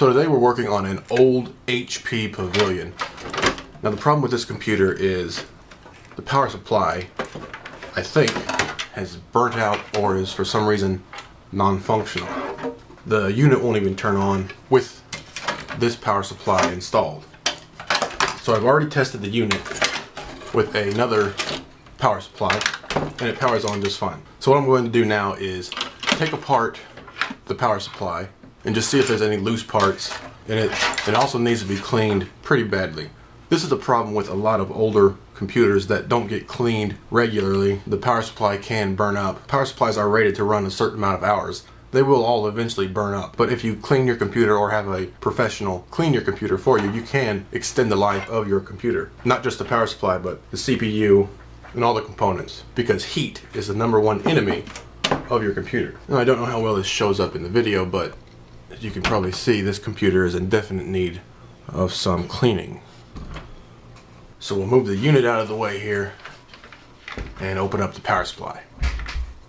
So today we're working on an old HP Pavilion. Now the problem with this computer is the power supply, I think, has burnt out or is for some reason non-functional. The unit won't even turn on with this power supply installed. So I've already tested the unit with another power supply and it powers on just fine. So what I'm going to do now is take apart the power supply and just see if there's any loose parts in it. It also needs to be cleaned pretty badly. This is the problem with a lot of older computers that don't get cleaned regularly. The power supply can burn up. Power supplies are rated to run a certain amount of hours. They will all eventually burn up. But if you clean your computer or have a professional clean your computer for you, you can extend the life of your computer. Not just the power supply, but the CPU and all the components. Because heat is the #1 enemy of your computer. Now, I don't know how well this shows up in the video, but as you can probably see, this computer is in definite need of some cleaning. So we'll move the unit out of the way here and open up the power supply.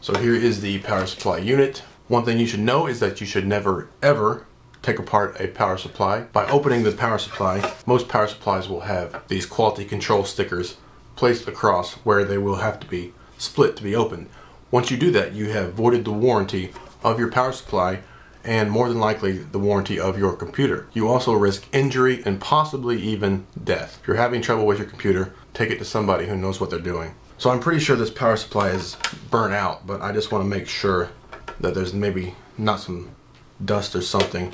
So here is the power supply unit. One thing you should know is that you should never ever take apart a power supply. By opening the power supply, most power supplies will have these quality control stickers placed across where they will have to be split to be opened. Once you do that, you have voided the warranty of your power supply and more than likely the warranty of your computer. You also risk injury and possibly even death. If you're having trouble with your computer, take it to somebody who knows what they're doing. So I'm pretty sure this power supply is burnt out, but I just want to make sure that there's maybe not some dust or something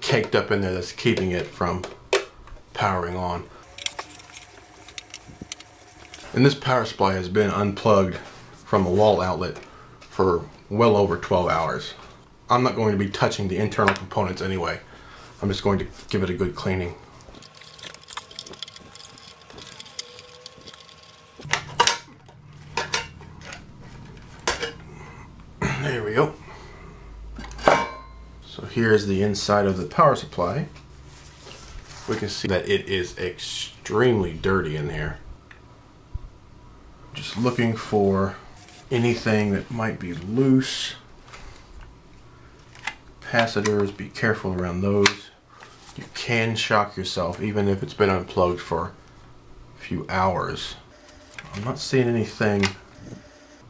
caked up in there that's keeping it from powering on. And this power supply has been unplugged from a wall outlet for well over 12 hours. I'm not going to be touching the internal components anyway. I'm just going to give it a good cleaning. There we go. So here's the inside of the power supply. We can see that it is extremely dirty in here. Just looking for anything that might be loose. Capacitors, be careful around those. You can shock yourself even if it's been unplugged for a few hours. I'm not seeing anything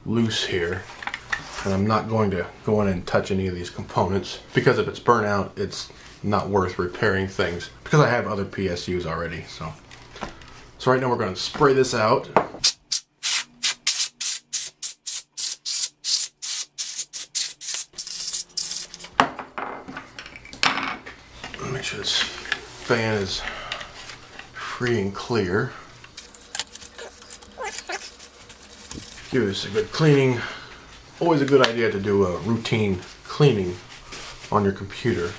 loose here, and I'm not going to go in and touch any of these components because if it's burnt out, it's not worth repairing things because I have other PSUs already. So right now we're going to spray this out. Make sure this fan is free and clear. Give this a good cleaning. Always a good idea to do a routine cleaning on your computer.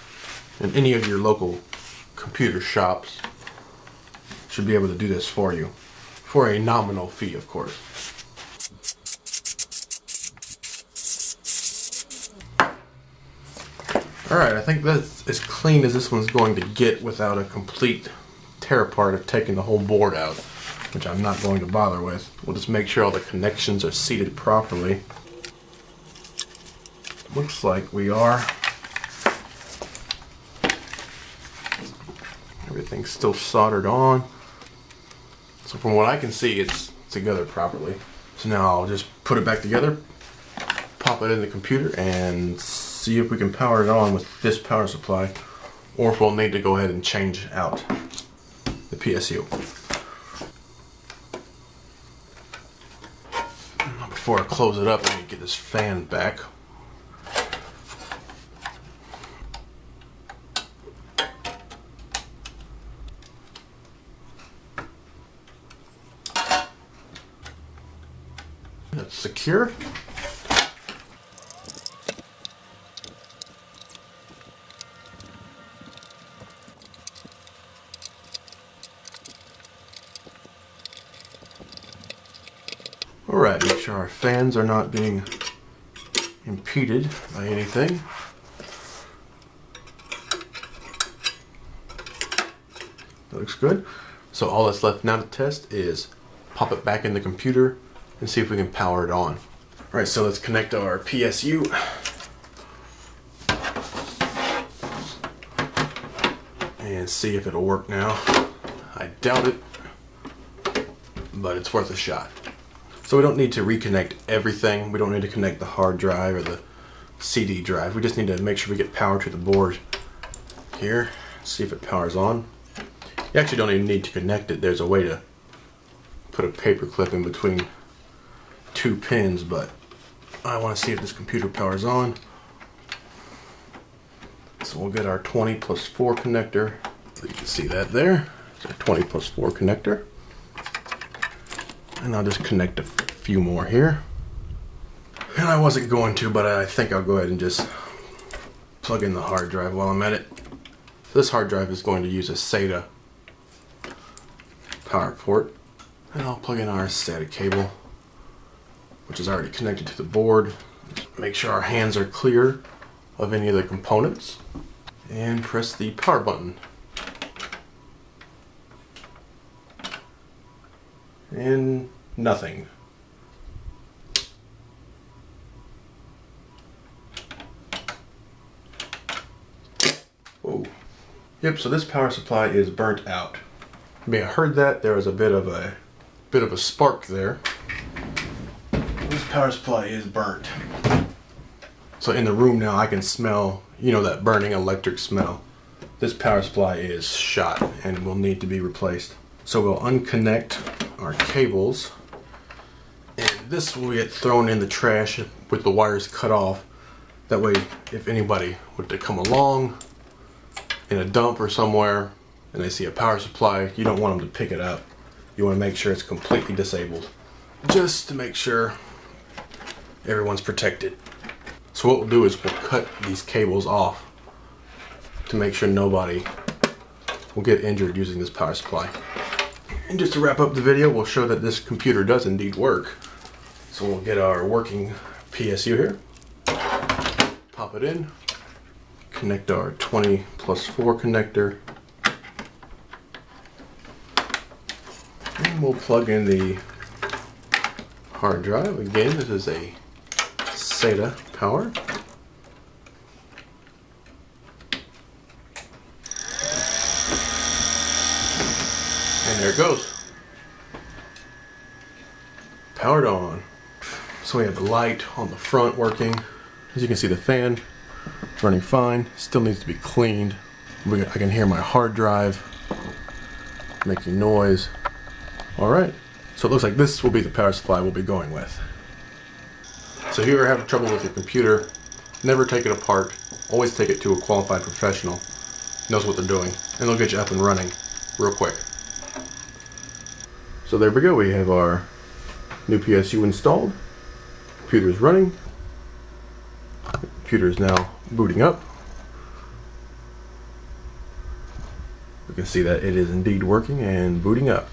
And any of your local computer shops should be able to do this for you. For a nominal fee, of course. Alright, I think that's as clean as this one's going to get without a complete tear apart of taking the whole board out, which I'm not going to bother with. We'll just make sure all the connections are seated properly. Looks like we are. Everything's still soldered on. So from what I can see, it's together properly. So now I'll just put it back together, pop it in the computer, and see if we can power it on with this power supply, or if we'll need to go ahead and change out the PSU. Before I close it up, let me get this fan back. That's secure. Alright, make sure our fans are not being impeded by anything. That looks good. So all that's left now to test is pop it back in the computer and see if we can power it on. Alright, so let's connect our PSU. and see if it'll work now. I doubt it, but it's worth a shot. So we don't need to reconnect everything. We don't need to connect the hard drive or the CD drive. We just need to make sure we get power to the board here. See if it powers on. You actually don't even need to connect it. There's a way to put a paper clip in between two pins, but I want to see if this computer powers on. So we'll get our 20+4 connector. So you can see that there. It's our 20+4 connector. And I'll just connect a few more here. And I wasn't going to, but I think I'll go ahead and just plug in the hard drive while I'm at it. This hard drive is going to use a SATA power port. And I'll plug in our SATA cable, which is already connected to the board. Just make sure our hands are clear of any of the components. And press the power button. And nothing. Whoa. Yep, so this power supply is burnt out. You may have heard that. There was a bit of a spark there. This power supply is burnt. So in the room now I can smell, you know, that burning electric smell. This power supply is shot and will need to be replaced. So we'll unconnect our cables, and this will get thrown in the trash with the wires cut off. That way, if anybody were to come along in a dump or somewhere and they see a power supply, you don't want them to pick it up. You want to make sure it's completely disabled, just to make sure everyone's protected. So what we'll do is we'll cut these cables off to make sure nobody will get injured using this power supply. And just to wrap up the video, we'll show that this computer does indeed work. So we'll get our working PSU here, pop it in, connect our 20+4 connector, and we'll plug in the hard drive. Again, this is a SATA power. And there it goes. Powered on. So we have the light on the front working. As you can see, the fan running fine. Still needs to be cleaned. I can hear my hard drive making noise. Alright, so it looks like this will be the power supply we'll be going with. So if you ever have trouble with your computer, never take it apart. Always take it to a qualified professional. Knows what they're doing, and they'll get you up and running real quick. So there we go, we have our new PSU installed. Computer is running. The computer is now booting up. We can see that it is indeed working and booting up.